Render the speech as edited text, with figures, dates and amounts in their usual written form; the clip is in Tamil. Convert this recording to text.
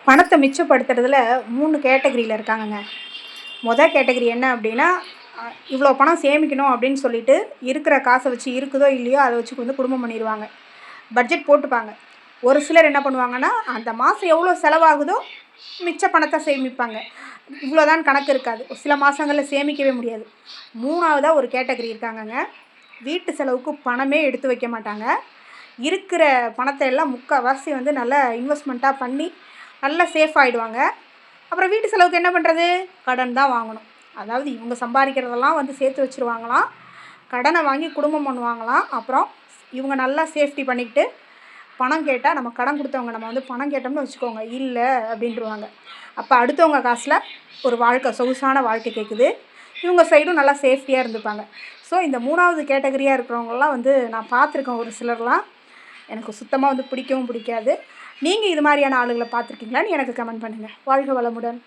பணத்தை மிச்சப்படுத்துறதுல 3 கேட்டகரியில் இருக்காங்கங்க. கேட்டகரி என்ன அப்படின்னா, இவ்வளோ பணம் சேமிக்கணும் அப்படின்னு சொல்லிட்டு, இருக்கிற காசை வச்சு இருக்குதோ இல்லையோ அதை வச்சு வந்து குடும்பம் பண்ணிருவாங்க. பட்ஜெட் போட்டுப்பாங்க. ஒரு சிலர் என்ன பண்ணுவாங்கன்னா, அந்த மாதம் எவ்வளோ செலவாகுதோ மிச்ச பணத்தை சேமிப்பாங்க. இவ்வளோதான் கணக்கு இருக்காது. சில மாதங்களில் சேமிக்கவே முடியாது. 3வதா ஒரு கேட்டகரி இருக்காங்கங்க. வீட்டு செலவுக்கு பணமே எடுத்து வைக்க மாட்டாங்க. இருக்கிற பணத்தை எல்லாம் முக்கால்வாசி வந்து நல்லா இன்வெஸ்ட்மெண்ட்டாக பண்ணி நல்லா சேஃப் ஆகிடுவாங்க. அப்புறம் வீட்டு செலவுக்கு என்ன பண்ணுறது? கடன் தான் வாங்கணும். அதாவது இவங்க சம்பாதிக்கிறதெல்லாம் வந்து சேர்த்து வச்சுருவாங்களாம். கடனை வாங்கி குடும்பம் பண்ணுவாங்களாம். அப்புறம் இவங்க நல்லா சேஃப்டி பண்ணிக்கிட்டு பணம் கேட்டால், நம்ம கடன் கொடுத்தவங்க நம்ம வந்து பணம் கேட்டோம்னு வச்சுக்கோங்க, இல்லை அப்படின்ட்டுருவாங்க. அப்போ அடுத்தவங்க காசில் ஒரு வாழ்க்கை, சொகுசான வாழ்க்கை கேட்குது. இவங்க சைடும் நல்லா சேஃப்டியாக இருந்துப்பாங்க. ஸோ இந்த 3வது கேட்டகரியாக இருக்கிறவங்கலாம் வந்து நான் பார்த்துருக்கேன். ஒரு சிலர்லாம் எனக்கு சுத்தமாக வந்து பிடிக்கவும் பிடிக்காது. நீங்கள் இது மாதிரியான ஆளுகளை பார்த்துருக்கீங்களான்னு எனக்கு கமெண்ட் பண்ணுங்கள். வாழ்க வளமுடன்.